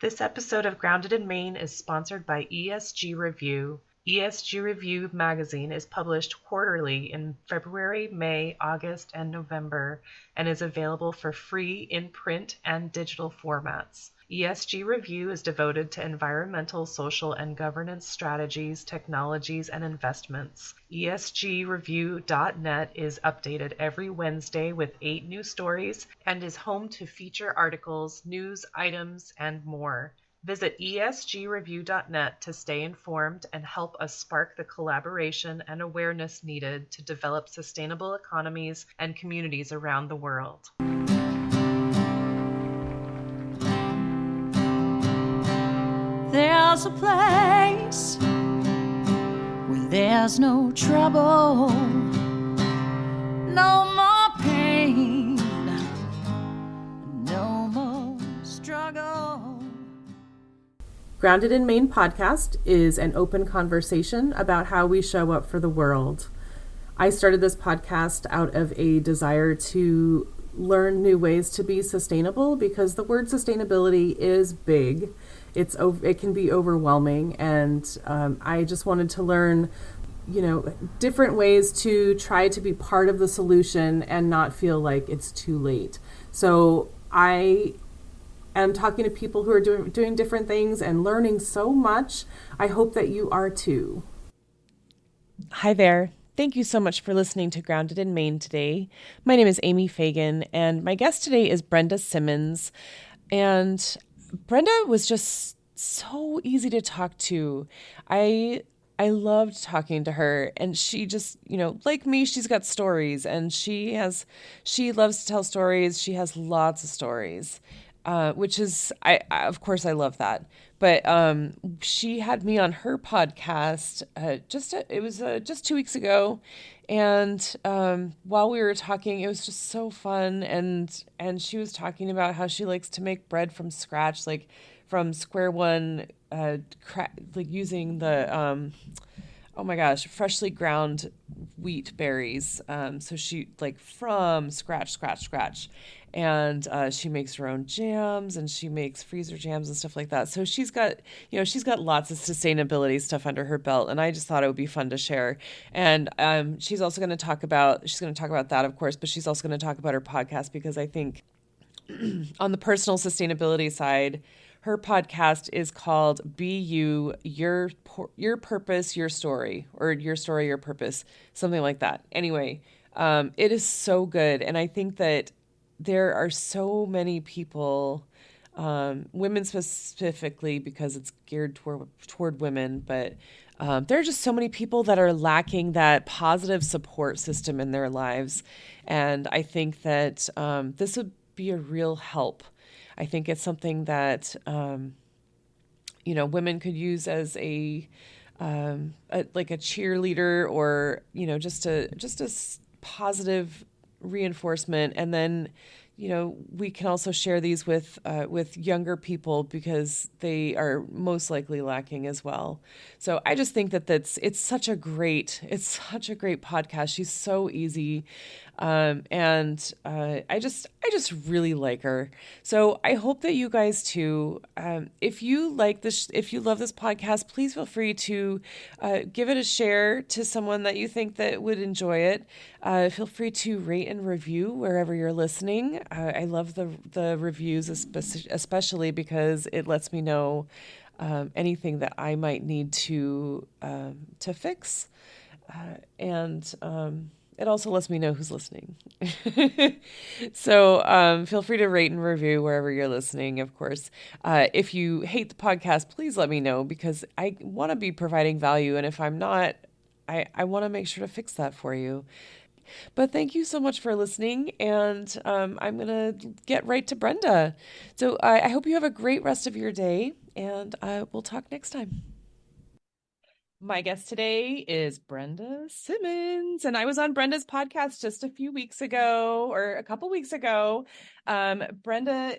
This episode of Grounded in Maine is sponsored by ESG Review. ESG Review magazine is published quarterly in February, May, August, and November, and is available for free in print and digital formats. ESG Review is devoted to environmental, social, and governance strategies, technologies, and investments. ESGreview.net is updated every Wednesday with 8 new stories and is home to feature articles, news items, and more. Visit esgreview.net to stay informed and help us spark the collaboration and awareness needed to develop sustainable economies and communities around the world. There's a place where there's no trouble, no more pain, no more struggle. Grounded in Maine podcast is an open conversation about how we show up for the world. I started this podcast out of a desire to learn new ways to be sustainable because the word sustainability is big. It can be overwhelming, and I just wanted to learn, different ways to try to be part of the solution and not feel like it's too late. So I am talking to people who are doing different things and learning so much. I hope that you are too. Hi there. Thank you so much for listening to Grounded in Maine today. My name is Amy Fagan, and my guest today is Brenda Simmons. And Brenda was just so easy to talk to. I loved talking to her, and she just, like me, she's got stories, and she loves to tell stories. She has lots of stories, which is, of course I love that. But she had me on her podcast just 2 weeks ago, and while we were talking, it was just so fun, and she was talking about how she likes to make bread from scratch, like from square one, like using the oh my gosh, freshly ground wheat berries. So she from scratch. And she makes her own jams, and she makes freezer jams and stuff like that. So she's got lots of sustainability stuff under her belt, and I just thought it would be fun to share. And she's going to talk about that, of course, but she's also going to talk about her podcast, because I think on the personal sustainability side, her podcast is called Be You, Your Purpose, Your Story, or Your Story, Your Purpose, something like that. Anyway, it is so good, and I think that there are so many people, women specifically, because it's geared toward women, but there are just so many people that are lacking that positive support system in their lives. And I think that this would be a real help. I think it's something that, women could use as a cheerleader, or, just a positive reinforcement. And then, we can also share these with younger people, because they are most likely lacking as well. So I just think that it's such a great podcast. She's so easy. And I just really like her. So I hope that you guys too, if you love this podcast, please feel free to give it a share to someone that you think that would enjoy it. Feel free to rate and review wherever you're listening. I love the reviews, especially because it lets me know anything that I might need to fix, and it also lets me know who's listening. So feel free to rate and review wherever you're listening, of course. If you hate the podcast, please let me know, because I want to be providing value. And if I'm not, I want to make sure to fix that for you. But thank you so much for listening. And I'm going to get right to Brenda. So I hope you have a great rest of your day, and we'll talk next time. My guest today is Brenda Simmons, and I was on Brenda's podcast just a couple weeks ago. Brenda,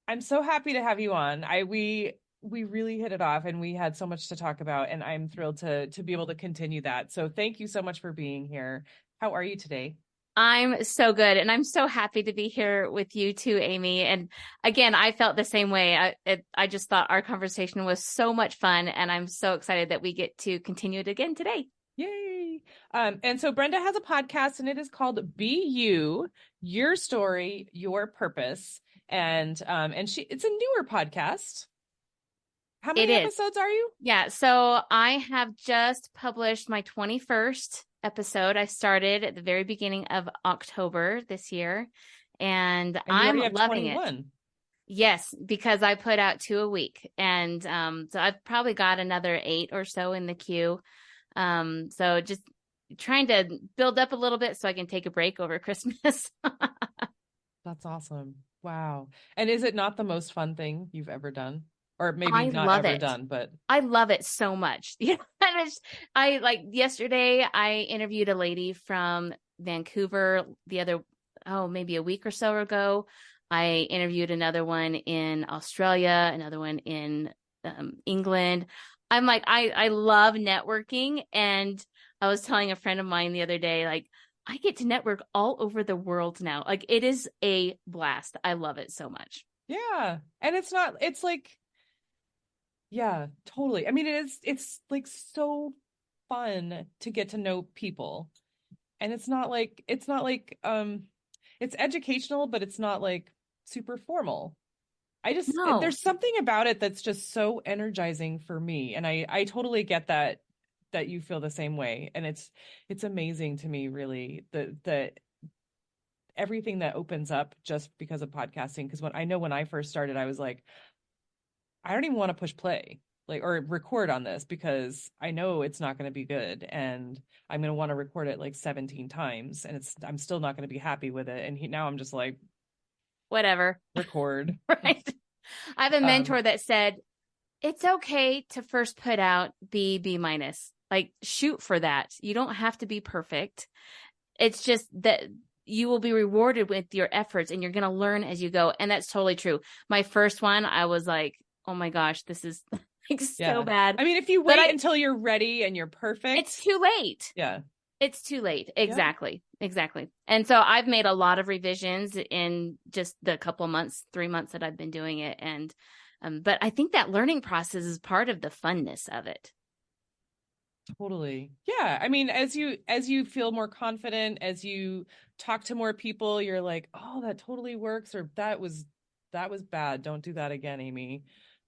I'm so happy to have you on. We really hit it off, and we had so much to talk about, and I'm thrilled to be able to continue that. So thank you so much for being here. How are you today? I'm so good. And I'm so happy to be here with you too, Amy. And again, I felt the same way. I just thought our conversation was so much fun. And I'm so excited that we get to continue it again today. Yay. And so Brenda has a podcast and it is called Be You, Your Story, Your Purpose. And it's a newer podcast. How many episodes are you? Yeah. So I have just published my 21st episode. I started at the very beginning of October this year, and I'm loving 21. It. Yes, because I put out 2 a week, and so I've probably got another 8 or so in the queue. So just trying to build up a little bit so I can take a break over Christmas. That's awesome. Wow. And is it not the most fun thing you've ever done? Or maybe not ever done, but I love it so much. Yeah, I like yesterday I interviewed a lady from Vancouver maybe a week or so ago. I interviewed another one in Australia, another one in England. I'm like, I love networking. And I was telling a friend of mine the other day, like, I get to network all over the world now. Like, it is a blast. I love it so much. Yeah. And it's like, yeah, totally. I mean, it's like so fun to get to know people. And it's educational, but it's not like super formal. There's something about it that's just so energizing for me. And I totally get that you feel the same way. And it's amazing to me, really, the everything that opens up just because of podcasting. Because when I first started, I was like, I don't even want to push play or record on this because I know it's not going to be good. And I'm going to want to record it like 17 times and I'm still not going to be happy with it. And now I'm just like, whatever, record. Right. I have a mentor that said, it's okay to first put out B minus, like shoot for that. You don't have to be perfect. It's just that you will be rewarded with your efforts and you're going to learn as you go. And that's totally true. My first one, I was like, oh my gosh, this is like so bad. I mean, if you wait until you're ready and you're perfect, it's too late. Yeah. It's too late. Exactly. Yeah. Exactly. And so I've made a lot of revisions in just the couple months, 3 months that I've been doing it. And, but I think that learning process is part of the funness of it. Totally. Yeah. I mean, as you feel more confident, as you talk to more people, you're like, oh, that totally works. Or that was bad. Don't do that again, Amy.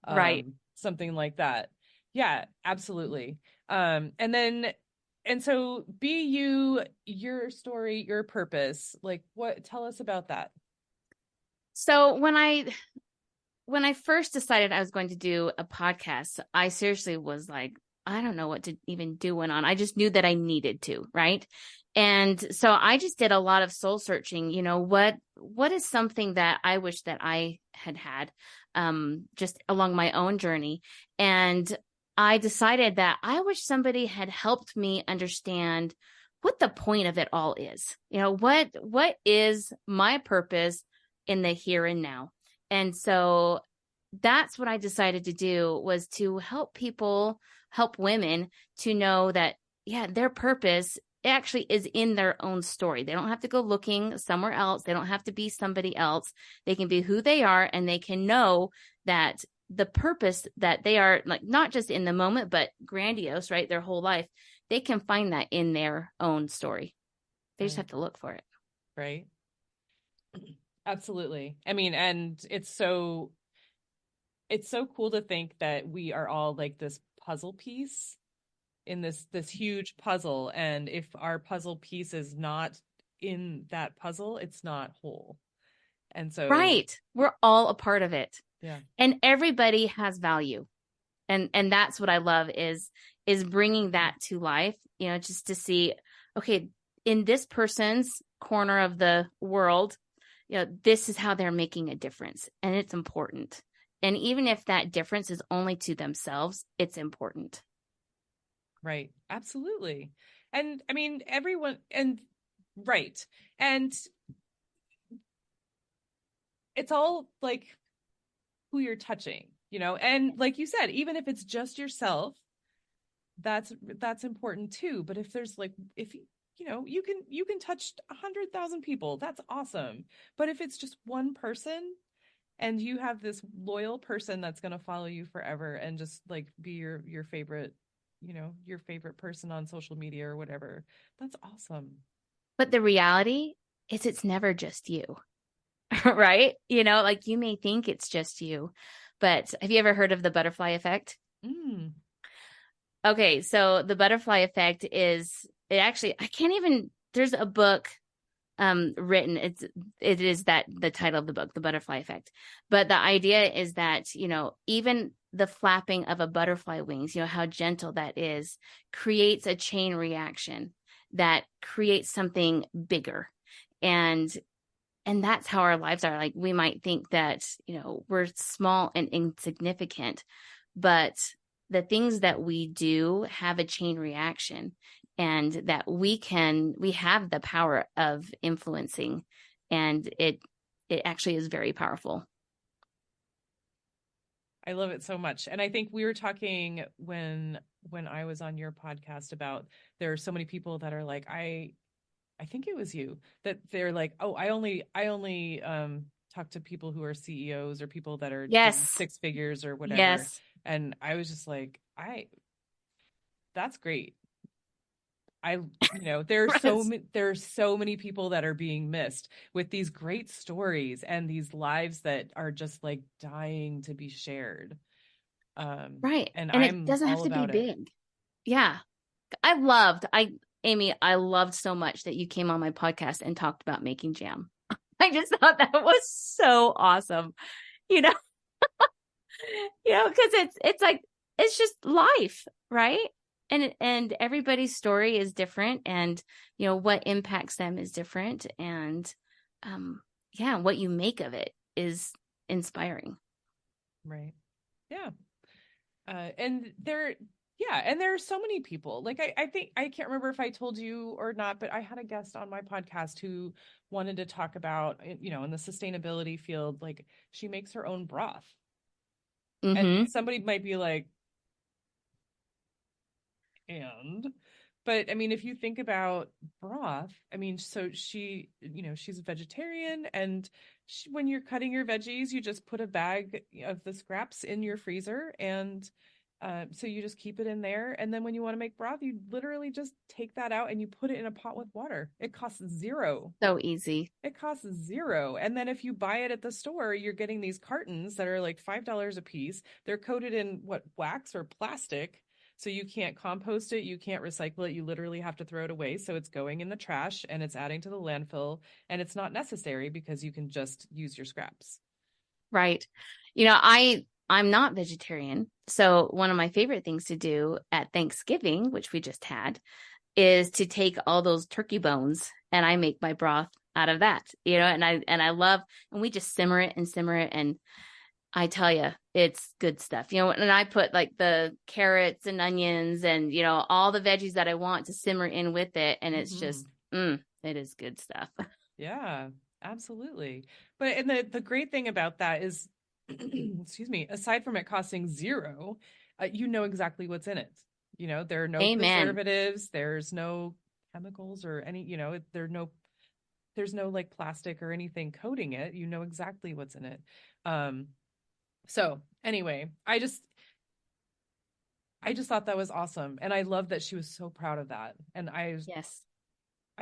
Right. Something like that. Yeah, absolutely. And so Be You, Your Story, Your Purpose, like tell us about that. So when I first decided I was going to do a podcast, I seriously was like, I don't know what to even do one on. I just knew that I needed to, right? And so I just did a lot of soul searching, what is something that I wish that I had just along my own journey. And I decided that I wish somebody had helped me understand what the point of it all is. What is my purpose in the here and now? And so that's what I decided to do, was to help women to know that, their purpose actually is in their own story. They don't have to go looking somewhere else. They don't have to be somebody else. They can be who they are, and they can know that the purpose that they are, like, not just in the moment, but grandiose, right? Their whole life. They can find that in their own story. They just have to look for it. Right. Absolutely. I mean, and it's so cool to think that we are all like this puzzle piece in this huge puzzle. And if our puzzle piece is not in that puzzle, it's not whole. And so, right. We're all a part of it. Yeah. And everybody has value. And that's what I love is bringing that to life, just to see, okay, in this person's corner of the world, this is how they're making a difference, and it's important. And even if that difference is only to themselves, it's important. Right. Absolutely. And I mean, everyone, and right. And it's all like who you're touching, and like you said, even if it's just yourself, that's important too. But if there's like, if you can touch 100,000 people. That's awesome. But if it's just one person and you have this loyal person that's going to follow you forever and just like be your favorite, your favorite person on social media or whatever, that's awesome. But the reality is it's never just you, right? Like you may think it's just you, but have you ever heard of the butterfly effect? Mm. Okay, so the butterfly effect I can't even, there's a book written, it is that the title of the book, The Butterfly Effect. But the idea is that, even the flapping of a butterfly wings, how gentle that is, creates a chain reaction that creates something bigger. And that's how our lives are. Like we might think that, we're small and insignificant, but the things that we do have a chain reaction, and that we have the power of influencing, and it actually is very powerful. I love it so much. And I think we were talking when I was on your podcast about there are so many people that are like, I think it was you, that they're like, oh, I only talk to people who are CEOs or people that are doing 6 figures or whatever. Yes. And I was just like, that's great. There's so many people that are being missed with these great stories and these lives that are just like dying to be shared. Right. And it doesn't have to be big. Yeah. Amy, I loved so much that you came on my podcast and talked about making jam. I just thought that was so awesome, because it's like, it's just life, right? And everybody's story is different, and what impacts them is different, and what you make of it is inspiring. Right. Yeah. And there are so many people. Like I think, I can't remember if I told you or not, but I had a guest on my podcast who wanted to talk about, in the sustainability field, like she makes her own broth. Mm-hmm. And somebody might be like, but I mean, if you think about broth, I mean, so she, she's a vegetarian, and when you're cutting your veggies, you just put a bag of the scraps in your freezer, and so you just keep it in there. And then when you want to make broth, you literally just take that out and you put it in a pot with water. It costs $0. So easy. It costs $0. And then if you buy it at the store, you're getting these cartons that are like $5 a piece. They're coated in wax or plastic. So you can't compost it, you can't recycle it, you literally have to throw it away. So it's going in the trash and it's adding to the landfill, and it's not necessary because you can just use your scraps. Right. I'm not vegetarian. So one of my favorite things to do at Thanksgiving, which we just had, is to take all those turkey bones and I make my broth out of that, and I love, and we just simmer it. And I tell you, it's good stuff, and I put like the carrots and onions and, all the veggies that I want to simmer in with it. And it's just, it is good stuff. Yeah, absolutely. But, and the great thing about that is, excuse me, aside from it costing $0, you know exactly what's in it. There are no preservatives, there's no chemicals or any, there's no like plastic or anything coating it. You know exactly what's in it. So anyway, I just thought that was awesome. And I love that she was so proud of that. And I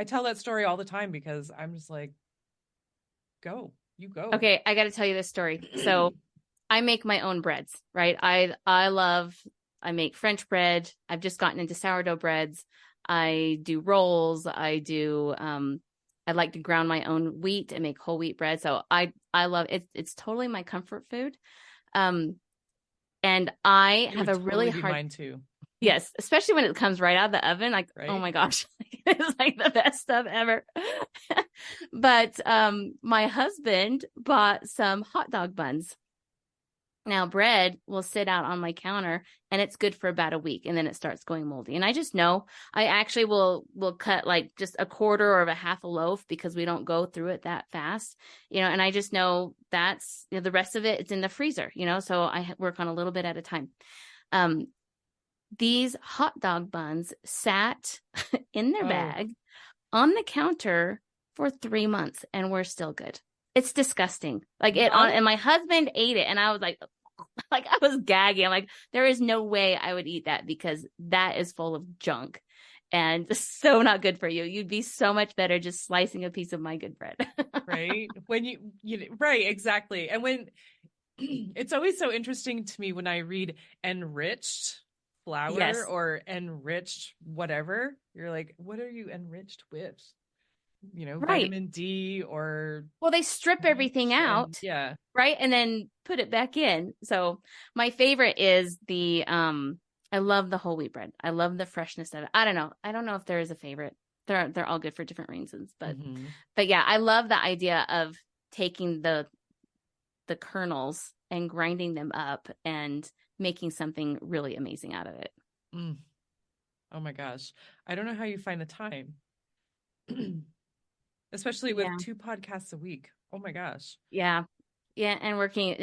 tell that story all the time because I'm just like, you go. Okay. I got to tell you this story. So I make my own breads, right? I make French bread. I've just gotten into sourdough breads. I do rolls. I like to ground my own wheat and make whole wheat bread. So I love it. It's totally my comfort food. And I have a really hard, mine too. Yes, especially when it comes right out of the oven. Like, right? Oh my gosh, it's like the best stuff ever. But my husband bought some hot dog buns. Now bread will sit out on my counter and it's good for about a week and then it starts going moldy. And I just know I actually will cut like just a quarter or a half a loaf because we don't go through it that fast, and I just know that's, the rest of it, it's in the freezer, so I work on a little bit at a time. these hot dog buns sat in their Oh. bag on the counter for 3 months and we're still good. It's disgusting. Like and my husband ate it and I was like I was gagging. I'm like, there is no way I would eat that because that is full of junk and so not good for you. You'd be so much better just slicing a piece of my good bread. Right. When you right, exactly. And when it's always so interesting to me when I read enriched flour Yes. or enriched whatever, you're like, what are you enriched with? Right. Vitamin D or Well, they strip everything out. yeah. Right. And then put it back in. So my favorite is I love the whole wheat bread. I love the freshness of it. I don't know. I don't know if there is a favorite. They're all good for different reasons, but yeah, I love the idea of taking the kernels and grinding them up and making something really amazing out of it. Mm. Oh my gosh. I don't know how you find the time. Especially with 2 podcasts a week. Oh my gosh. Yeah. Yeah. And working.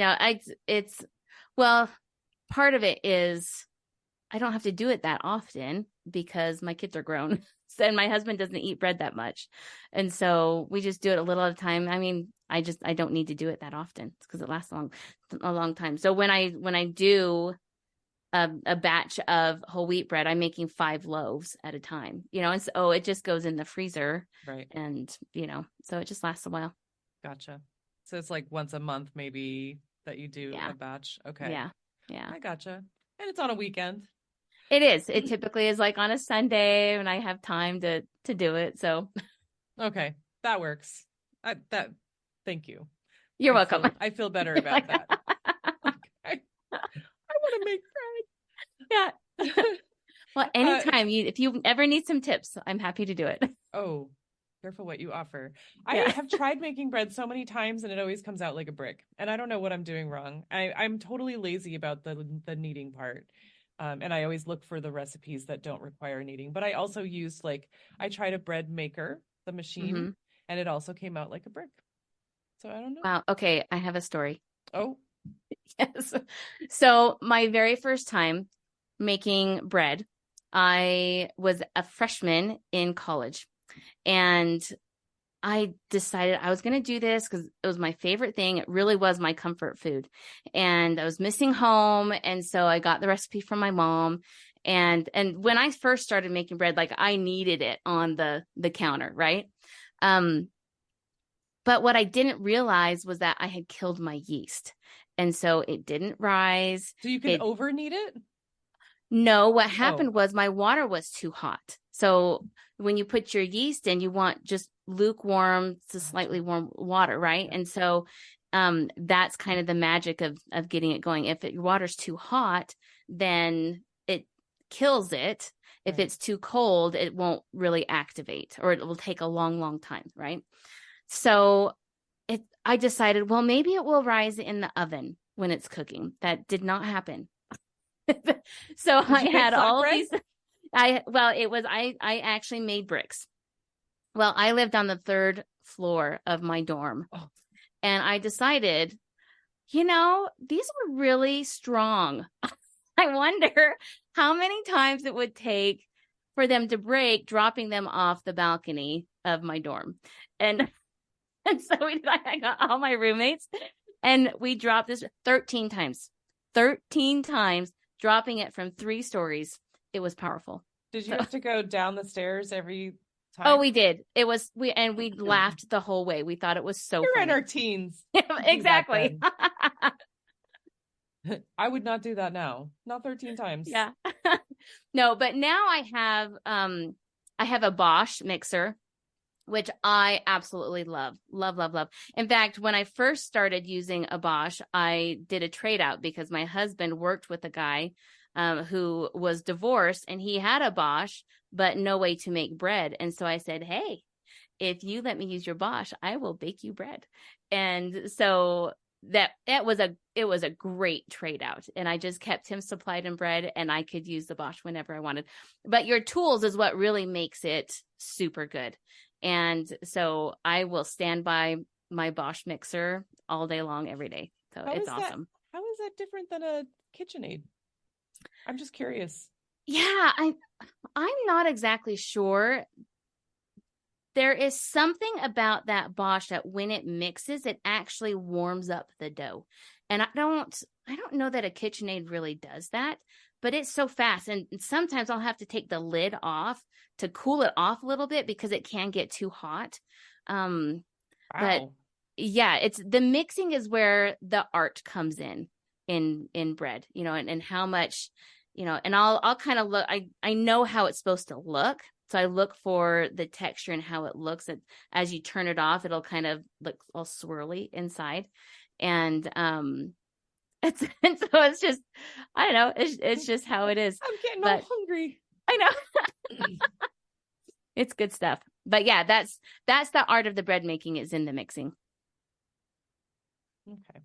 Well, part of it is I don't have to do it that often because my kids are grown and my husband doesn't eat bread that much. And so we just do it a little at a time. I mean, I don't need to do it that often because it lasts a long time. So when I do a batch of whole wheat bread, I'm making 5 loaves at a time, and so it just goes in the freezer. Right. And, so it just lasts a while. Gotcha. So it's like once a month, maybe that you do a batch. Okay. Yeah. Yeah. I gotcha. And it's on a weekend. It is. It typically is like on a Sunday when I have time to do it. So. Okay. That works. Thank you. You're welcome. I feel better about that. I want to make bread. Yeah. Well, anytime if you ever need some tips, I'm happy to do it. Oh, careful what you offer. I have tried making bread so many times and it always comes out like a brick. And I don't know what I'm doing wrong. I'm totally lazy about the kneading part. And I always look for the recipes that don't require kneading. But I also used I tried a bread maker, the machine, and it also came out like a brick. So I don't know. Wow. Okay. I have a story. Oh. Yes. So my very first time making bread, I was a freshman in college and I decided I was going to do this because it was my favorite thing. It really was my comfort food. And I was missing home. And so I got the recipe from my mom. And when I first started making bread, I needed it on the counter, right? But what I didn't realize was that I had killed my yeast. And so it didn't rise. So you can over knead it? No, what happened was my water was too hot. So when you put your yeast in, you want just lukewarm to slightly warm water, right? And so that's kind of the magic of getting it going. If your water's too hot, then it kills it. If it's too cold, it won't really activate, or it will take a long, long time, right? So I decided, well, maybe it will rise in the oven when it's cooking. That did not happen. So I had all these. I actually made bricks. Well, I lived on the 3rd floor of my dorm, and I decided, these are really strong. I wonder how many times it would take for them to break, dropping them off the balcony of my dorm. And so I got all my roommates and we dropped this 13 times, dropping it from 3 stories. It was powerful. Did you have to go down the stairs every time? Oh, we did. It was, we laughed the whole way. We thought it was so We're funny. in our teens. Exactly. I would not do that now. Not 13 times. Yeah. No, but now I have a Bosch mixer, which I absolutely love. Love, love, love. In fact, when I first started using a Bosch, I did a trade out because my husband worked with a guy who was divorced and he had a Bosch, but no way to make bread. And so I said, hey, if you let me use your Bosch, I will bake you bread. And so it was a great trade out. And I just kept him supplied in bread and I could use the Bosch whenever I wanted. But your tools is what really makes it super good. And so I will stand by my Bosch mixer all day long, every day. So it's awesome. How is that different than a KitchenAid? I'm just curious. Yeah, I'm not exactly sure. There is something about that bosh that when it mixes, it actually warms up the dough. And I don't know that a KitchenAid really does that, but it's so fast. And sometimes I'll have to take the lid off to cool it off a little bit because it can get too hot. But Wow. yeah, it's the mixing is where the art comes in bread, and how much, and I'll kind of look, I know how it's supposed to look. So I look for the texture and how it looks. As you turn it off, it'll kind of look all swirly inside. And and so it's just, I don't know, it's just how it is. I'm getting all But hungry. I know it's good stuff. But yeah, that's the art of the bread making is in the mixing. Okay.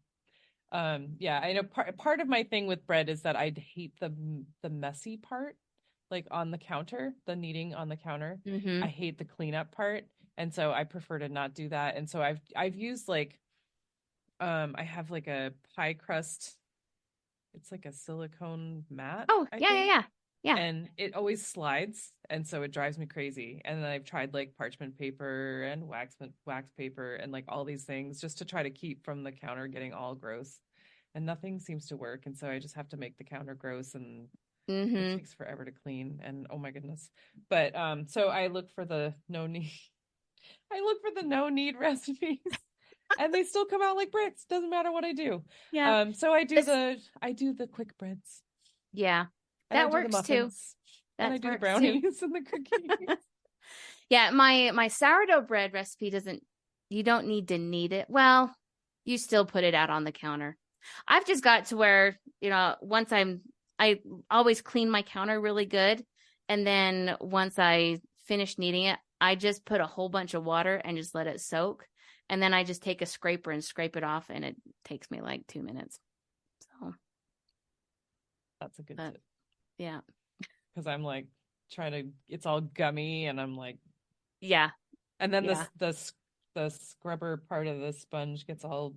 Yeah, I know part of my thing with bread is that I hate the messy part, like on the counter, the kneading on the counter. Mm-hmm. I hate the cleanup part, and so I prefer to not do that. And so I've used like I have like a pie crust. It's like a silicone mat. Oh, I yeah, think. yeah. Yeah. And it always slides, and so it drives me crazy. And then I've tried like parchment paper and wax paper and like all these things just to try to keep from the counter getting all gross. And nothing seems to work, and so I just have to make the counter gross, and Mm-hmm. it takes forever to clean. And oh my goodness. But so I look for the no need. I look for the no need recipes. And they still come out like bricks. Doesn't matter what I do. Yeah. So I do the quick breads. Yeah. And I That do the works too. muffins. And I do the works too. brownies and the cookies. Yeah, my sourdough bread recipe you don't need to knead it. Well, you still put it out on the counter. I've just got to where, once I always clean my counter really good. And then once I finish kneading it, I just put a whole bunch of water and just let it soak. And then I just take a scraper and scrape it off, and it takes me like 2 minutes. So That's a good tip. Yeah. Because I'm like it's all gummy, and I'm like, yeah. And then Yeah. the scrubber part of the sponge gets all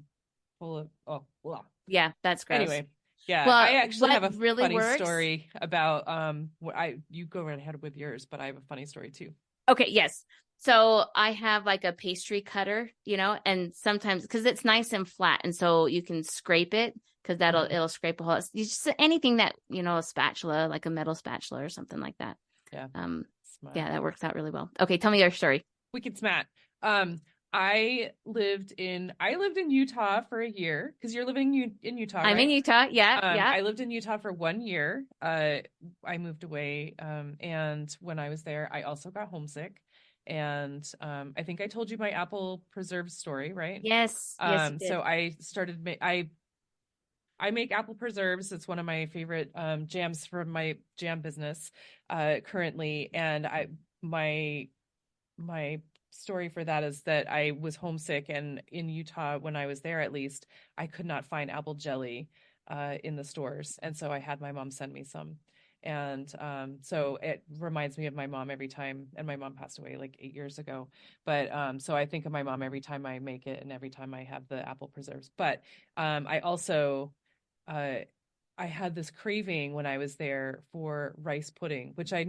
full of blah. Yeah, that's gross. Anyway, yeah, Well, I actually have a really funny works- story about you go right ahead with yours, but I have a funny story too. Okay, yes. So I have like a pastry cutter, and sometimes because it's nice and flat, and so you can scrape it because it'll scrape a hole. You just anything that a spatula, like a metal spatula or something like that. Yeah. Smart. Yeah, that works out really well. Okay, tell me your story. Wicked smart. I lived in Utah for a year because you're living in Utah. I'm right? in Utah. Yeah, yeah. I lived in Utah for 1 year. I moved away, and when I was there, I also got homesick. And I think I told you my apple preserve story, right? Yes. Yes. You did. So I started. I make apple preserves. It's one of my favorite jams from my jam business currently, and my story for that is that I was homesick, and in Utah, when I was there, at least I could not find apple jelly in the stores, and so I had my mom send me some. And so it reminds me of my mom every time, and my mom passed away like 8 years ago. But so I think of my mom every time I make it and every time I have the apple preserves. But I also I had this craving when I was there for rice pudding, which I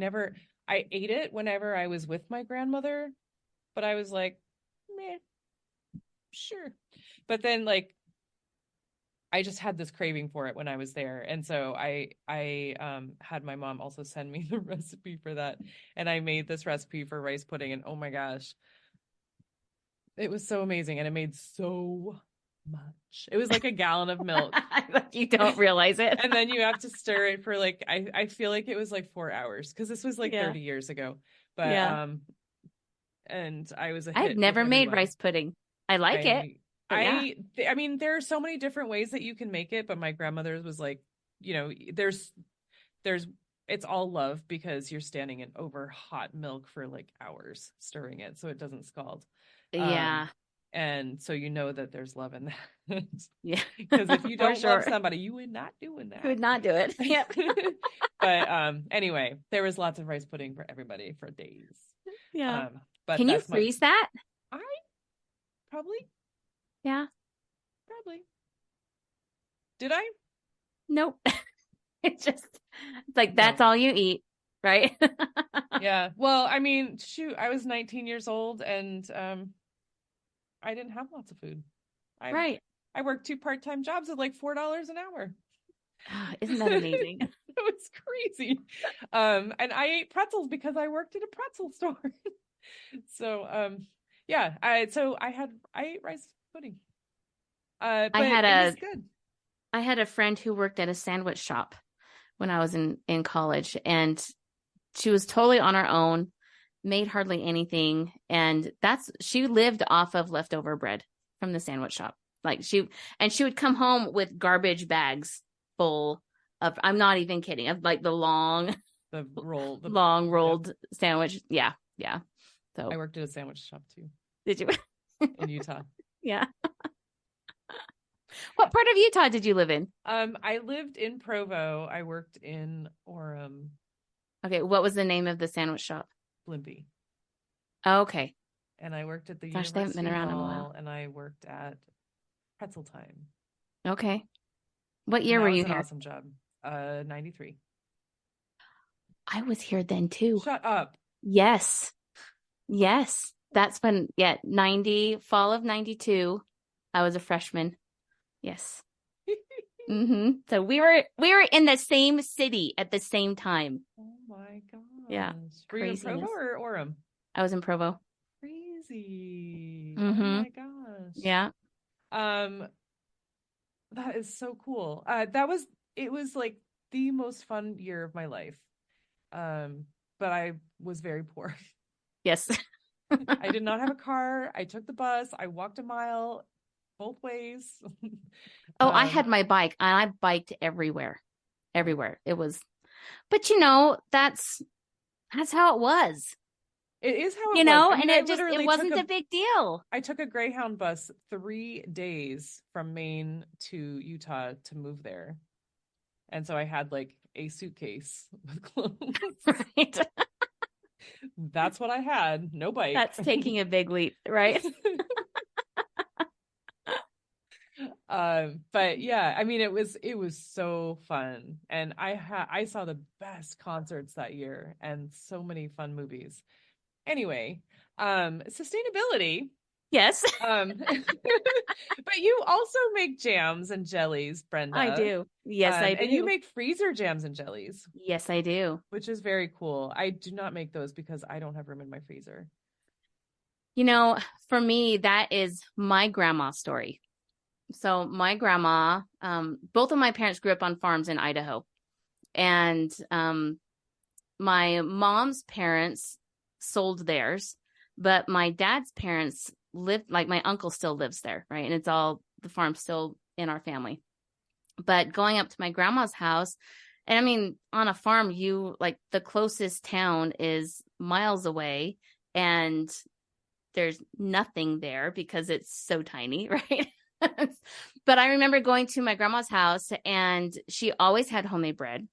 ate it whenever I was with my grandmother, but I was like, meh, sure. But then like I just had this craving for it when I was there. And so I had my mom also send me the recipe for that. And I made this recipe for rice pudding, and oh my gosh, it was so amazing. And it made so much. It was like a gallon of milk. You don't realize it. And then you have to stir it for like, I feel like it was like 4 hours because this was like 30 years ago. But and I was I've never made rice pudding. I like it. I mean, there are so many different ways that you can make it, but my grandmother's was like, there's it's all love because you're standing in over hot milk for like hours stirring it so it doesn't scald. Yeah. And so that there's love in that. Yeah. Because if you don't love somebody, you would not doing that. You would not do it. Yep. But anyway, there was lots of rice pudding for everybody for days. Yeah. But can you freeze that? Probably. Yeah. Probably. Did I? Nope. It's just It's like, that's all you eat, right? Yeah. Well, I mean, shoot, I was 19 years old and I didn't have lots of food. Right. I worked 2 part-time jobs at like $4 an hour. Isn't that amazing? It was crazy. And I ate pretzels because I worked at a pretzel store. So yeah, I ate rice pudding. But it was good. I had a friend who worked at a sandwich shop when I was in college, and she was totally on her own, made hardly anything, and she lived off of leftover bread from the sandwich shop. Like she would come home with garbage bags full of, I'm not even kidding, of like the long rolled sandwich. Yeah. So I worked at a sandwich shop too. Did you? In Utah. Yeah. What part of Utah did you live in? I lived in Provo. I worked in Orem. Okay, what was the name of the sandwich shop? Blimpie. Oh, okay. And I worked at the Gosh, they haven't been around in a while. And I worked at Pretzel Time. Okay. What year were you here? An awesome job. 93. I was here then too. Shut up. Yes. That's when, fall of 92. I was a freshman. Yes. So we were in the same city at the same time. Oh my gosh. Yeah. Were you in Provo or Orem? I was in Provo. Crazy. Oh my gosh. Yeah. That is so cool. It was like the most fun year of my life. But I was very poor. Yes. I did not have a car. I took the bus. I walked a mile both ways. I had my bike and I biked everywhere. It was, but that's how it was. It is how it was. And it wasn't a big deal. I took a Greyhound bus 3 days from Maine to Utah to move there. And so I had like a suitcase with clothes. Right. That's what I had. No bike. That's taking a big leap, right? But yeah, I mean, it was so fun. And I saw the best concerts that year and so many fun movies. Anyway, sustainability. Yes. But you also make jams and jellies, Brenda. I do. Yes, I do. And you make freezer jams and jellies. Yes, I do. Which is very cool. I do not make those because I don't have room in my freezer. For me, that is my grandma's story. So my grandma, both of my parents grew up on farms in Idaho. And my mom's parents sold theirs, but my dad's parents lived, like my uncle still lives there, right? And it's all, the farm's still in our family. But going up to my grandma's house, and I mean, on a farm, the closest town is miles away and there's nothing there because it's so tiny, right? But I remember going to my grandma's house and she always had homemade bread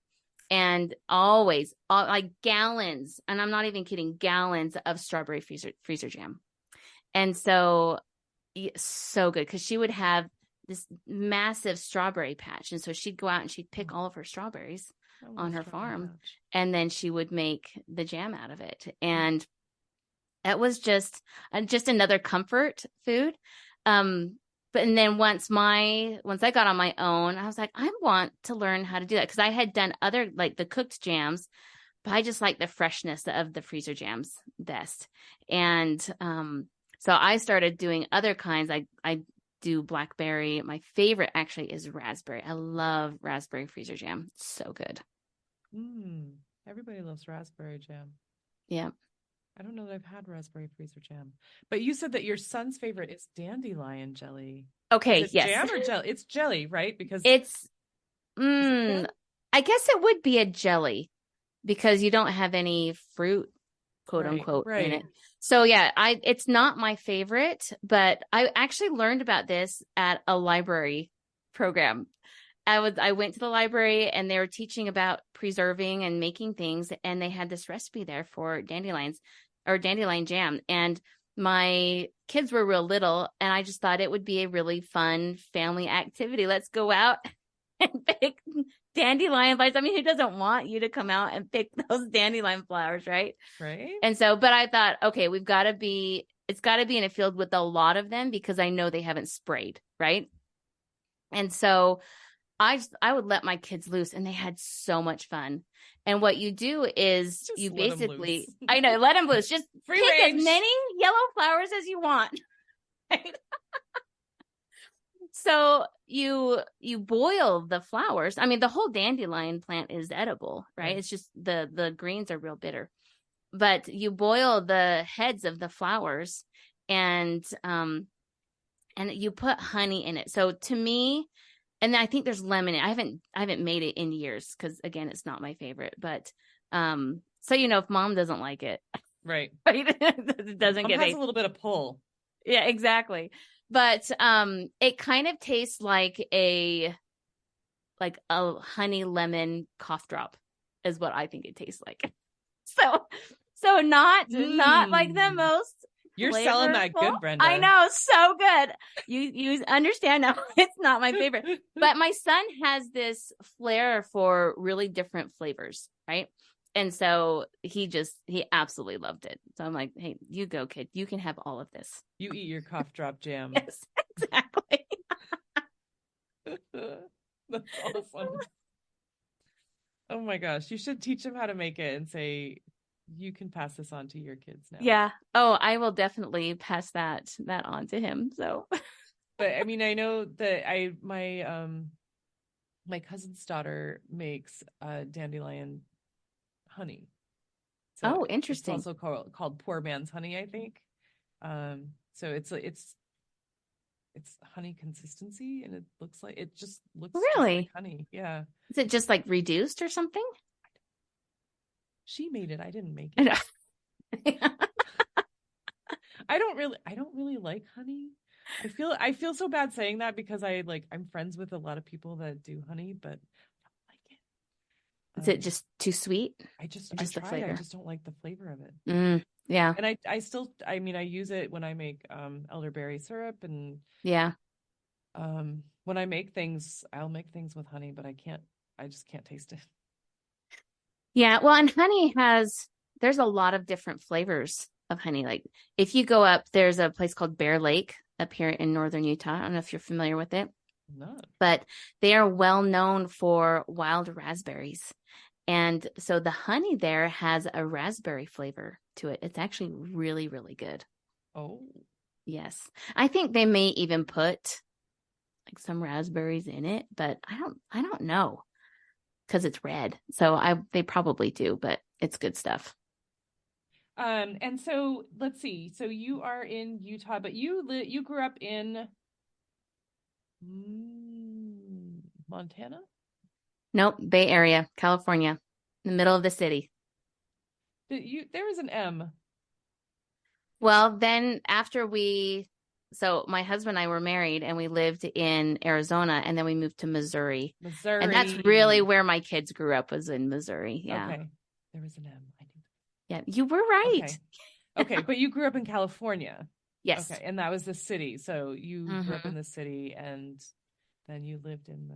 and always like gallons, and I'm not even kidding, gallons of strawberry freezer jam. And so good because she would have this massive strawberry patch. And so she'd go out and she'd pick all of her strawberries on her farm and then she would make the jam out of it. And that was just another comfort food. But and then once I got on my own, I was like, I want to learn how to do that because I had done other like the cooked jams, but I just like the freshness of the freezer jams best. And so I started doing other kinds. I do blackberry. My favorite actually is raspberry. I love raspberry freezer jam. It's so good. Everybody loves raspberry jam. Yeah. I don't know that I've had raspberry freezer jam, but you said that your son's favorite is dandelion jelly. Okay, is it yes. Jam or jelly? It's jelly, right? Because it's, I guess it would be a jelly because you don't have any fruit, quote unquote, in it. So yeah, it's not my favorite, but I actually learned about this at a library program. I went to the library and they were teaching about preserving and making things, and they had this recipe there for dandelions or dandelion jam. And my kids were real little, and I just thought it would be a really fun family activity. Let's go out and pick dandelion flowers. I mean, who doesn't want you to come out and pick those dandelion flowers, right? Right. And so, but I thought, okay, it's got to be in a field with a lot of them because I know they haven't sprayed, right? And so I would let my kids loose and they had so much fun. And what you do is Just you let 'em basically, loose. I know, let them loose. Just Free pick range. as many yellow flowers as you want. Right? So you boil the flowers. I mean, the whole dandelion plant is edible, right? It's just the greens are real bitter. But you boil the heads of the flowers and you put honey in it. So to me, and I think there's lemon in it. I haven't made it in years because again, it's not my favorite. But so if mom doesn't like it, Right. it doesn't Mom get has made. a little bit of pull. Yeah, exactly. But it kind of tastes like a honey lemon cough drop is what I think it tastes like. So not like the most. You're selling that good, Brenda. I know, so good. You understand now. It's not my favorite, but my son has this flair for really different flavors, right? And so he absolutely loved it. So I'm like, hey, you go, kid. You can have all of this. You eat your cough drop jam. Yes, exactly. That's awesome. Oh my gosh. You should teach him how to make it and say, you can pass this on to your kids now. Yeah. Oh, I will definitely pass that on to him. So, but I mean, I know that my cousin's daughter makes dandelion honey. So interesting. It's also called poor man's honey, I think. So it's honey consistency, and it looks like just like honey. Yeah. Is it just like reduced or something? She made it. I didn't make it. I don't really like honey. I feel so bad saying that because I'm friends with a lot of people that do honey, but I don't like it. Is it just too sweet? I tried. I just don't like the flavor of it. Yeah. And I use it when I make elderberry syrup and when I make things, I'll make things with honey, but I just can't taste it. Yeah, well, and honey there's a lot of different flavors of honey. Like if you go up, there's a place called Bear Lake up here in northern Utah. I don't know if you're familiar with it. No. But they are well known for wild raspberries. And so the honey there has a raspberry flavor to it. It's actually really, really good. Oh. Yes. I think they may even put like some raspberries in it, but I don't know. Because it's red. So they probably do, but it's good stuff. And so let's see. So you are in Utah, but you grew up in Montana? Nope, Bay Area, California, in the middle of the city. There was an M. Well, then so my husband and I were married and we lived in Arizona and then we moved to Missouri. And that's really where my kids grew up, was in Missouri. Yeah. Okay. There was an M. I think. Yeah, you were right. Okay, but you grew up in California. Yes. Okay, and that was the city. So you grew up in the city and then you lived in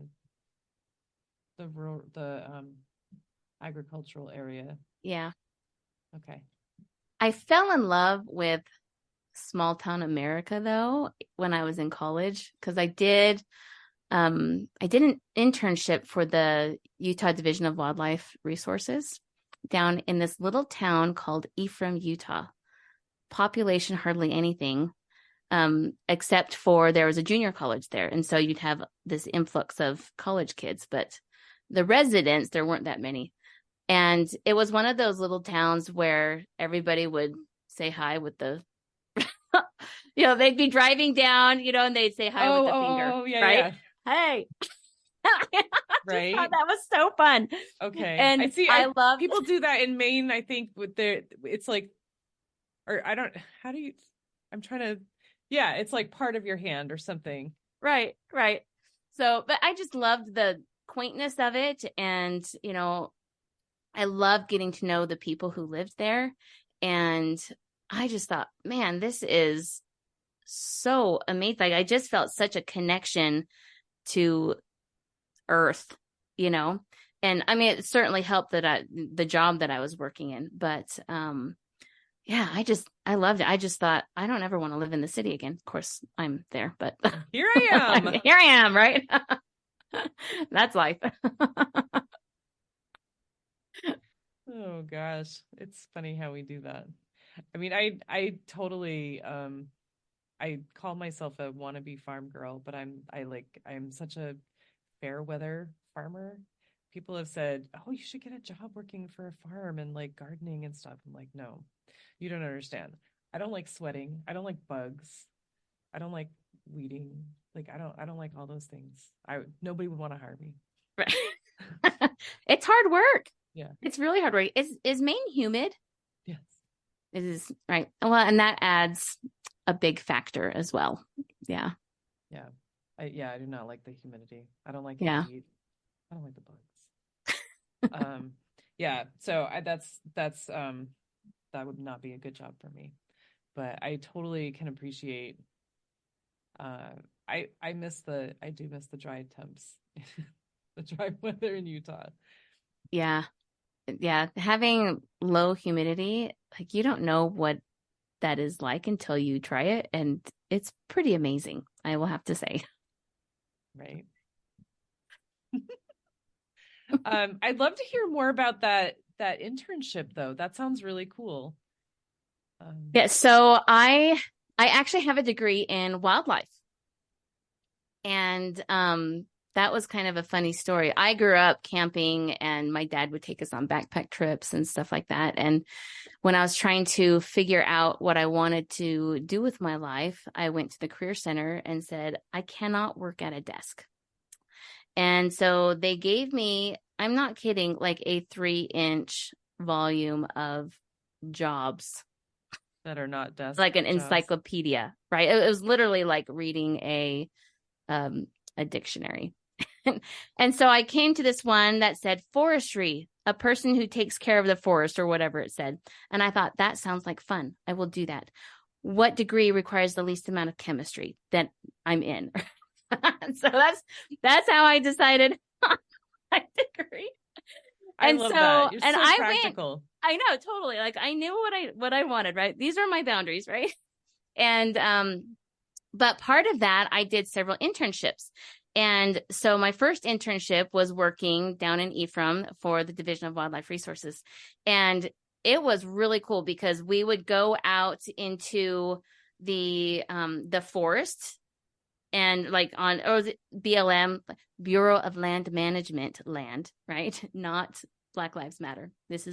the agricultural area. Yeah. Okay. I fell in love with small town America though when I was in college because I did an internship for the Utah Division of Wildlife Resources down in this little town called Ephraim, Utah. Population hardly anything except for there was a junior college there, and so you'd have this influx of college kids, but the residents, there weren't that many. And it was one of those little towns where everybody would say hi with the they'd be driving down, and they'd say hi with the finger. Yeah, right? Yeah. Hey. Right. That was so fun. Okay. And I see. I love people do that in Maine, I think, it's like, or I don't, how do you, I'm trying to, yeah, it's like part of your hand or something. Right. So, but I just loved the quaintness of it. And, I loved getting to know the people who lived there. And I just thought, man, this is so amazing. I just felt such a connection to Earth, And I mean, it certainly helped that the job that I was working in, but, yeah, I loved it. I just thought, I don't ever want to live in the city again. Of course I'm there, but Here I am. here I am, right? That's life. Oh gosh, it's funny how we do that. I mean, I totally I call myself a wannabe farm girl, but I'm such a fair weather farmer. People have said, "Oh, you should get a job working for a farm and like gardening and stuff." I'm like, "No. You don't understand. I don't like sweating. I don't like bugs. I don't like weeding. Like I don't like all those things. Nobody would want to hire me." Right. It's hard work. Yeah. It's really hard work. Is Maine humid? Yes. It is, right. Well, and that adds a big factor as well. Yeah. Yeah. I do not like the humidity. I don't like the Yeah. heat. I don't like the bugs. Yeah. So that's that would not be a good job for me. But I totally can appreciate I do miss the dry temps. The dry weather in Utah. Yeah. Yeah. Having low humidity, like you don't know what that is like until you try it. And it's pretty amazing, I will have to say. Right. I'd love to hear more about that internship though. That sounds really cool. Yeah. So I actually have a degree in wildlife. And that was kind of a funny story. I grew up camping and my dad would take us on backpack trips and stuff like that. And when I was trying to figure out what I wanted to do with my life, I went to the Career Center and said, I cannot work at a desk. And so they gave me, I'm not kidding, like a 3-inch volume of jobs that are not desk like an jobs. Encyclopedia, right? It was literally like reading a dictionary. And so I came to this one that said forestry, a person who takes care of the forest or whatever it said. And I thought, that sounds like fun. I will do that. What degree requires the least amount of chemistry that I'm in? So that's how I decided my degree. I love that. You're so practical. I know, totally. Like I knew what I wanted, right? These are my boundaries, right? And but part of that, I did several internships. And so my first internship was working down in Ephraim for the Division of Wildlife Resources. And it was really cool because we would go out into the forest and like the BLM, Bureau of Land Management land, right? Not Black Lives Matter. This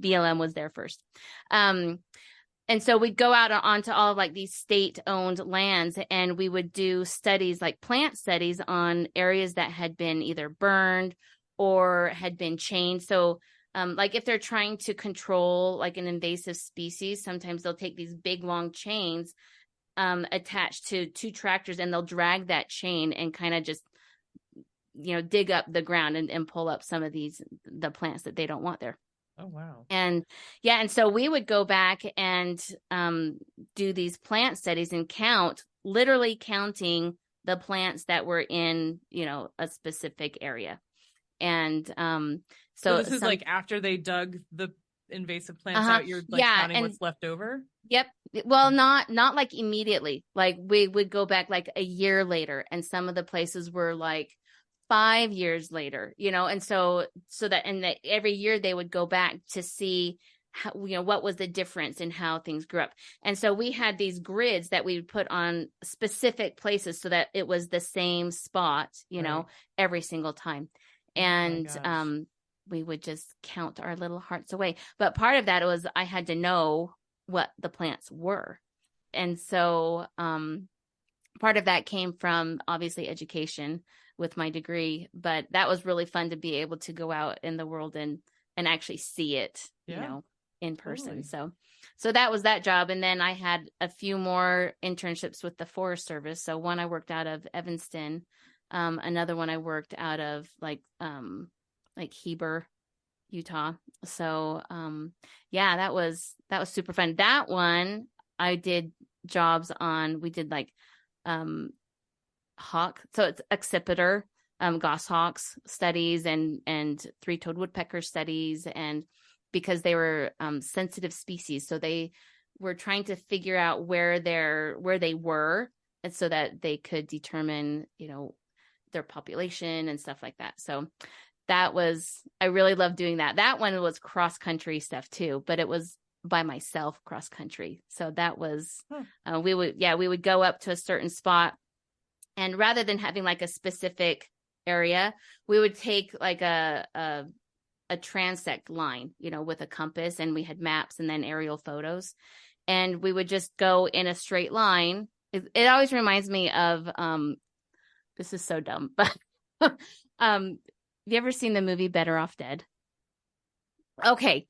BLM was there first. And so we'd go out onto all of like these state-owned lands and we would do studies, like plant studies on areas that had been either burned or had been chained. So like if they're trying to control like an invasive species, sometimes they'll take these big long chains attached to 2 tractors and they'll drag that chain and kind of just, dig up the ground and pull up some of the plants that they don't want there. Oh, wow. And yeah. And so we would go back and do these plant studies and literally counting the plants that were in, a specific area. And so this is like after they dug the invasive plants out, you're like counting what's left over? Yep. Well, not like immediately. Like we would go back like a year later and some of the places were like 5 years later, and so that every year they would go back to see how, what was the difference in how things grew up. And so we had these grids that we would put on specific places so that it was the same spot, right, every single time. And we would just count our little hearts away. But part of that was I had to know what the plants were. And so part of that came from obviously education with my degree, but that was really fun to be able to go out in the world and actually see it, in person. Totally. So that was that job. And then I had a few more internships with the Forest Service. So one I worked out of Evanston. Another one I worked out of like Heber, Utah. So yeah, that was super fun. That one I did jobs on. We did like hawk, so it's accipiter. goshawks studies and three-toed woodpecker studies, and because they were sensitive species, so they were trying to figure out where they were, and so that they could determine, their population and stuff like that. So I really loved doing that. That one was cross country stuff too, but it was by myself cross country. So that was, we would go up to a certain spot, and rather than having like a specific area, we would take like a transect line, with a compass, and we had maps and then aerial photos, and we would just go in a straight line. It always reminds me of, this is so dumb, but have you ever seen the movie Better Off Dead? Okay.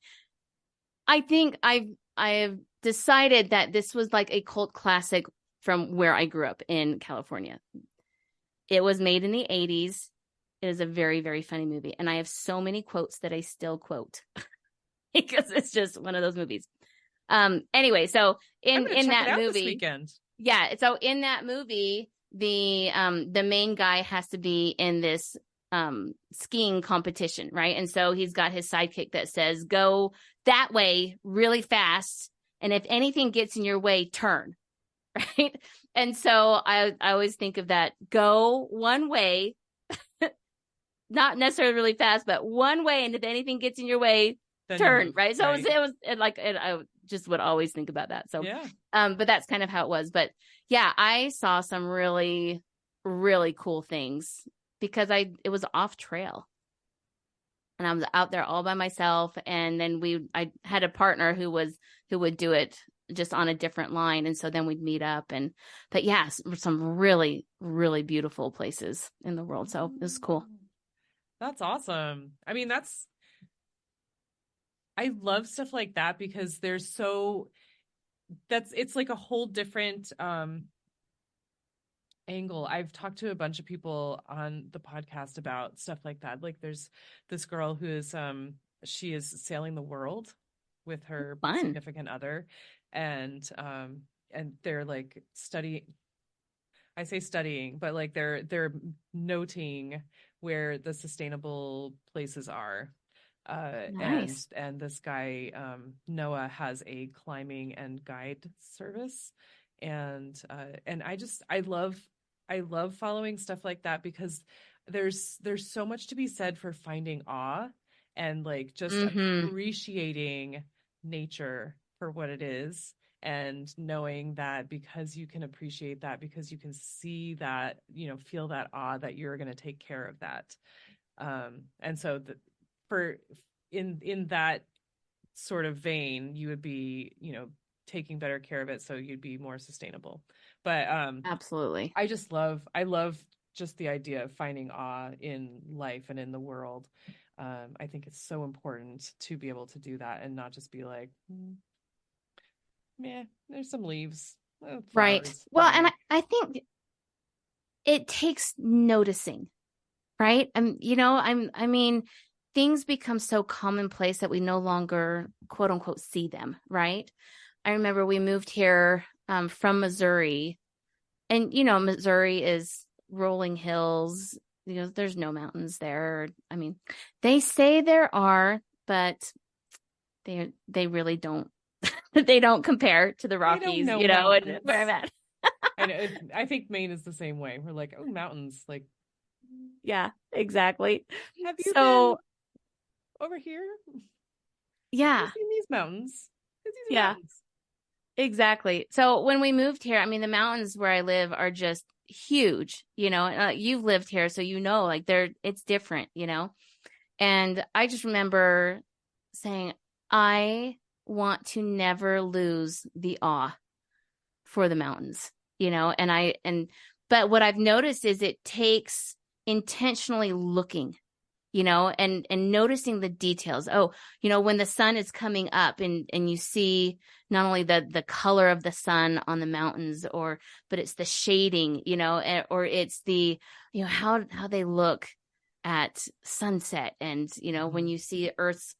I think I've decided that this was like a cult classic from where I grew up in California. It was made in the 80s. It is a very, very funny movie. And I have so many quotes that I still quote because it's just one of those movies. Anyway, so in that movie, this weekend. Yeah. So in that movie, the main guy has to be in this skiing competition, right? And so he's got his sidekick that says, go that way really fast, and if anything gets in your way, turn. Right? And so I always think of that, go one way, not necessarily really fast, but one way, and if anything gets in your way, then turn. Right? So right. I just would always think about that. So yeah. But that's kind of how it was. But yeah, I saw some really, really cool things because it was off trail, and I was out there all by myself. And then I had a partner who would do it just on a different line. And so then we'd meet up, but yeah, some really, really beautiful places in the world. So it was cool. That's awesome. I mean, I love stuff like that because it's like a whole different, angle. I've talked to a bunch of people on the podcast about stuff like that. Like there's this girl who is she is sailing the world with her significant other, and they're like I say studying, but like they're noting where the sustainable places are. Nice. And this guy Noah has a climbing and guide service, and I love following stuff like that because there's so much to be said for finding awe and like just appreciating nature for what it is, and knowing that because you can appreciate that, because you can see that, feel that awe, that you're going to take care of that. And so in that sort of vein, you would be, taking better care of it, so you'd be more sustainable. But absolutely, I love just the idea of finding awe in life and in the world. I think it's so important to be able to do that and not just be like, meh, there's some leaves, flowers, right? Well, and I think it takes noticing, right? I mean, things become so commonplace that we no longer, quote unquote, see them, right? I remember we moved here from Missouri, and, Missouri is rolling hills. There's no mountains there. I mean, they say there are, but they really don't. They don't compare to the Rockies, and where I'm at. I think Maine is the same way. We're like, oh, mountains, like. Yeah, exactly. Have you been over here? Yeah. Have you seen these mountains? These are mountains. Exactly. So when we moved here, I mean, the mountains where I live are just huge, you've lived here, so like it's different, and I just remember saying, I want to never lose the awe for the mountains, but what I've noticed is it takes intentionally looking, and noticing the details. Oh, when the sun is coming up and you see not only the color of the sun on the mountains, but it's the shading, or it's the, how they look at sunset. And, when you see Earth's,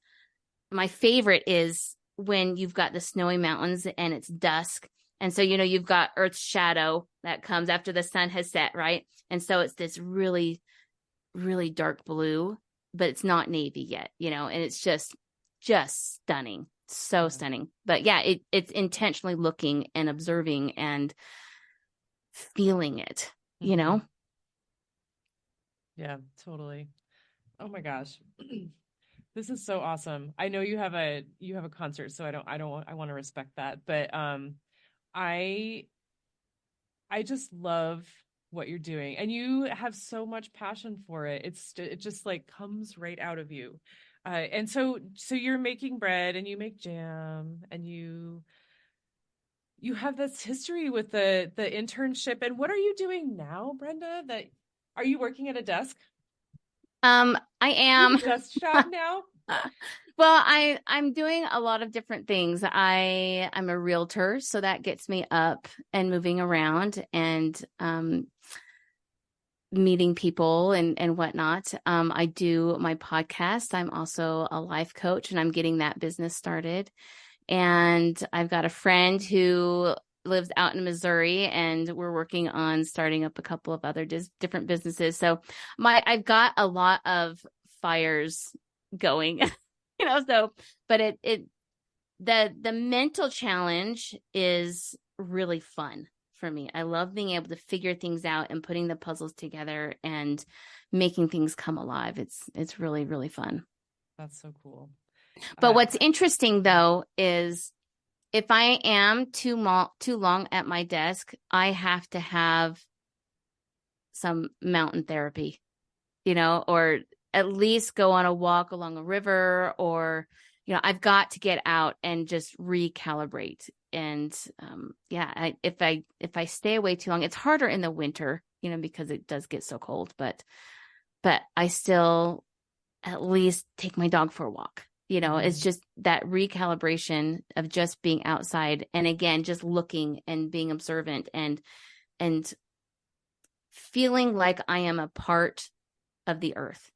my favorite is when you've got the snowy mountains and it's dusk. And so, you've got Earth's shadow that comes after the sun has set, right? And so it's this really really dark blue, but it's not navy yet, and it's just stunning. So stunning. But yeah, it's intentionally looking and observing and feeling it, Yeah, totally. Oh my gosh. This is so awesome. I know you have a concert, so I want to respect that. But I just love what you're doing, and you have so much passion for it. It just like comes right out of you. And so you're making bread and you make jam and you have this history with the internship. And what are you doing now, Brenda? Are you working at a desk? I am. Desk job now? Well, I'm doing a lot of different things. I'm a realtor, so that gets me up and moving around and meeting people and whatnot. I do my podcast. I'm also a life coach, and I'm getting that business started. And I've got a friend who lives out in Missouri, and we're working on starting up a couple of other different businesses. So I've got a lot of fires going, but the mental challenge is really fun for me. I love being able to figure things out and putting the puzzles together and making things come alive. It's really, really fun. That's so cool. But what's interesting though is if I am too long at my desk, I have to have some mountain therapy, or at least go on a walk along a river, or, I've got to get out and just recalibrate. And if I stay away too long, it's harder in the winter, because it does get so cold, but I still at least take my dog for a walk. It's just that recalibration of just being outside. And again, just looking and being observant and feeling like I am a part of the earth,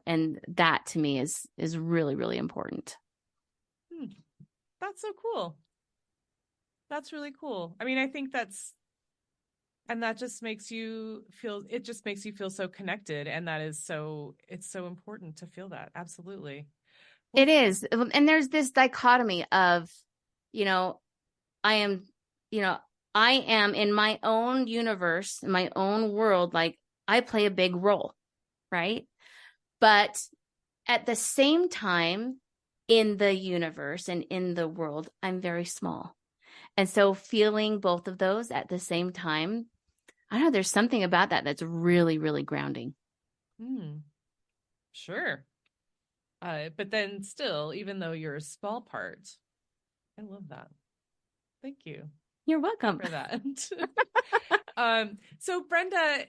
and that to me is really, really important. That's so cool. That's really cool. I mean, I think that just makes you feel so connected. And it's so important to feel that. Absolutely. It is. And there's this dichotomy of, I am in my own universe, in my own world, like I play a big role, right? But at the same time, in the universe and in the world, I'm very small. And so feeling both of those at the same time, I don't know, there's something about that that's really, really grounding. Sure. But then still, even though you're a small part, I love that. Thank you. You're welcome for that. So Brenda,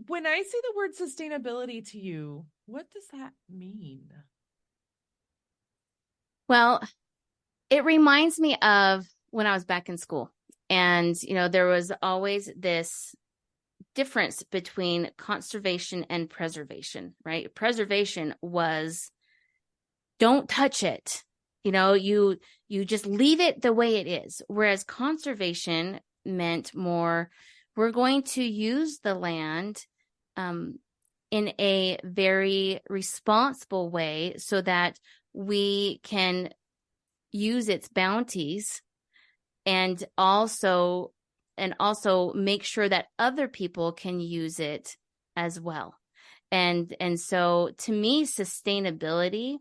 when I say the word sustainability to you, what does that mean? Well, it reminds me of when I was back in school, and, there was always this difference between conservation and preservation, right? Preservation was don't touch it. You just leave it the way it is. Whereas conservation meant more, we're going to use the land in a very responsible way so that we can use its bounties and also make sure that other people can use it as well. And so to me, sustainability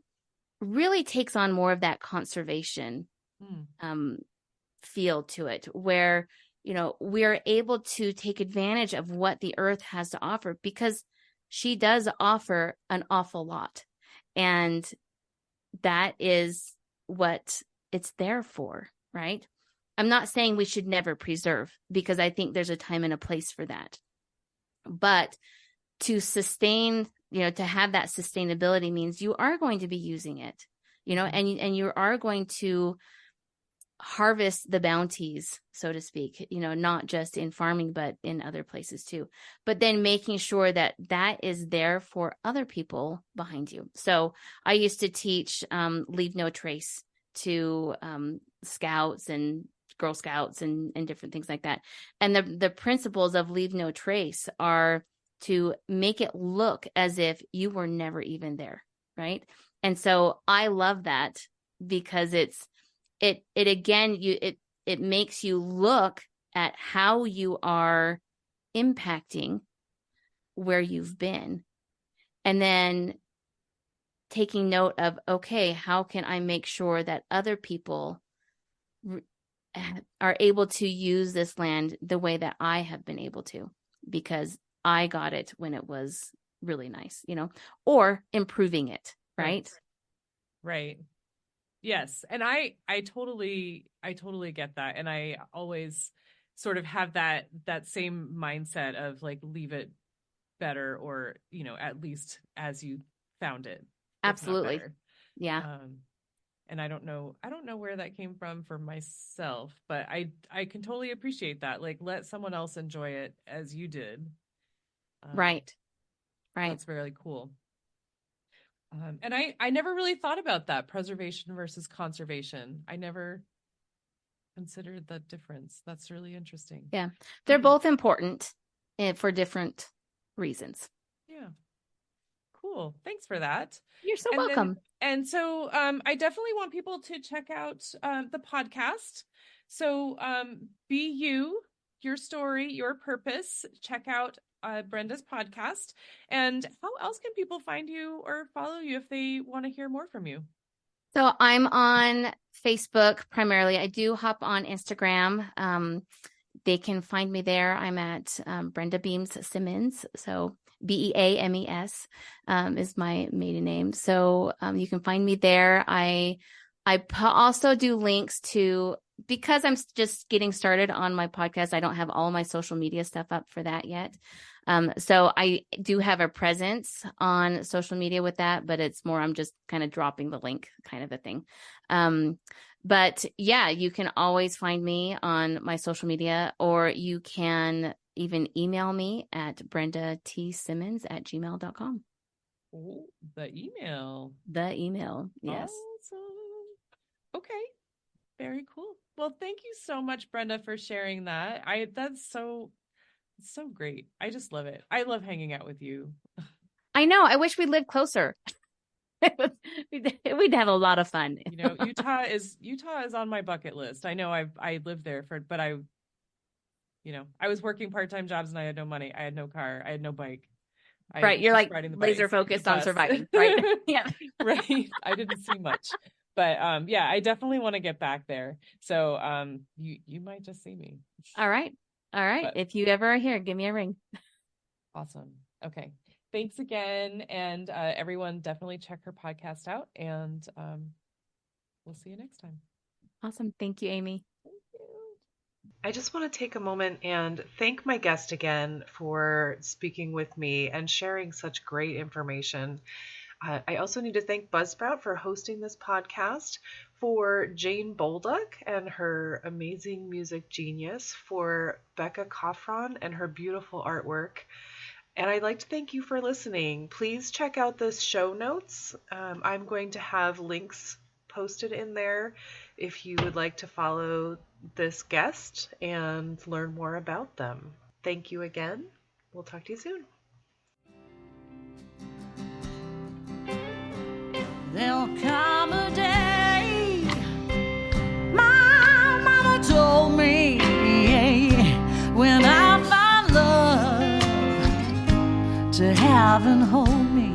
really takes on more of that conservation feel to it, where, we're able to take advantage of what the earth has to offer, because she does offer an awful lot. And that is what it's there for, right? I'm not saying we should never preserve, because I think there's a time and a place for that. But to sustain, to have that sustainability means you are going to be using it, and you are going to harvest the bounties, so to speak, not just in farming, but in other places too. But then making sure that that is there for other people behind you. So I used to teach leave no trace to scouts and Girl Scouts and different things like that. And the principles of leave no trace are to make it look as if you were never even there, right? And so I love that because it makes you look at how you are impacting where you've been, and then taking note of, okay, how can I make sure that other people are able to use this land the way that I have been able to, because I got it when it was really nice, or improving it, right? Right. Yes. And I totally get that. And I always sort of have that same mindset of like, leave it better, or, at least as you found it. Absolutely. Yeah. And I don't know where that came from for myself, but I can totally appreciate that. Like, let someone else enjoy it as you did. Right. That's really cool. And I never really thought about that, preservation versus conservation. I never considered the difference. That's really interesting. Yeah. They're both important for different reasons. Yeah. Cool. Thanks for that. You're so welcome. And so I definitely want people to check out the podcast. So be you, your story, your purpose. Check out Brenda's podcast. And how else can people find you or follow you if they want to hear more from you? So I'm on Facebook primarily. I do hop on Instagram. They can find me there. I'm at Brenda Beams Simmons. So Beames is my maiden name. So you can find me there. I also do links to, because I'm just getting started on my podcast, I don't have all my social media stuff up for that yet. So I do have a presence on social media with that, but it's more, I'm just kind of dropping the link kind of a thing. But yeah, you can always find me on my social media, or you can even email me at brendatsimmons@gmail.com. Oh, the email. Yes. Awesome. Okay. Very cool. Well, thank you so much, Brenda, for sharing that. That's so great. I just love it. I love hanging out with you. I know. I wish we lived closer. We'd have a lot of fun. Utah is on my bucket list. I know I lived there but I was working part-time jobs and I had no money. I had no car. I had no bike. Right. You're like laser focused on surviving. Right. Yeah. Right. I didn't see much, but yeah, I definitely want to get back there. So you might just see me. All right. But, if you ever are here, give me a ring. Awesome. Okay. Thanks again. And everyone, definitely check her podcast out, and we'll see you next time. Awesome. Thank you, Amy. Thank you. I just want to take a moment and thank my guest again for speaking with me and sharing such great information. I also need to thank Buzzsprout for hosting this podcast, for Jane Bolduck and her amazing music genius, for Becca Coffron and her beautiful artwork. And I'd like to thank you for listening. Please check out the show notes. I'm going to have links posted in there if you would like to follow this guest and learn more about them. Thank you again. We'll talk to you soon. There'll come a day, my mama told me, when I find love to have and hold me,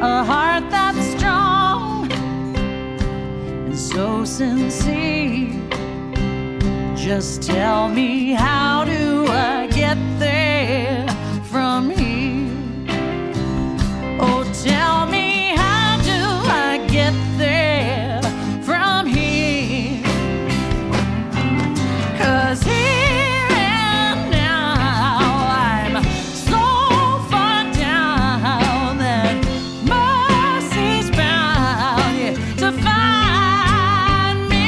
a heart that's strong and so sincere. Just tell me, how do I get there from here? Oh, tell me, how do I get there from here? 'Cause here and now I'm so far down that mercy's bound, yeah, to find me.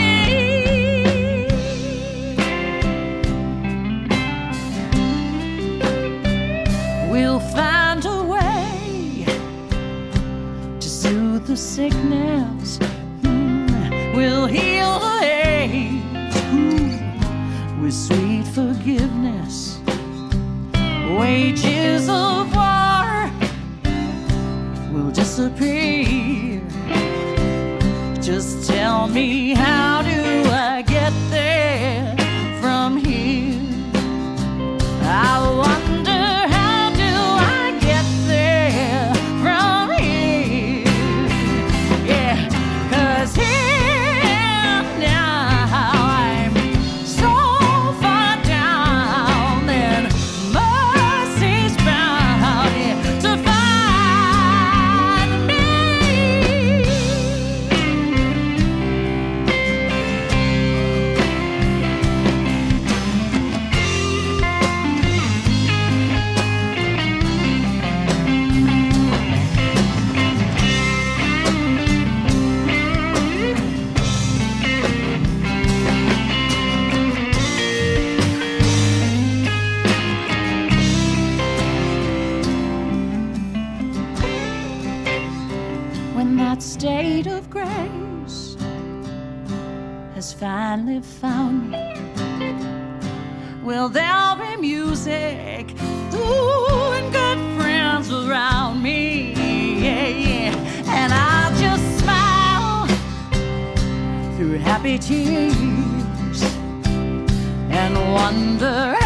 We'll find a way to soothe the sickness. We'll heal the hate with sweet forgiveness. wages of war will disappear. Just tell me, how do I get there from here? I wonder, how do I get there from here? Yeah, 'cause here now I'm so far down, and mercy's bound, yeah, to find me. When that state of grace has finally found me, will there be music, ooh, and good friends around me? Yeah, yeah. And I'll just smile through happy tears and wonder,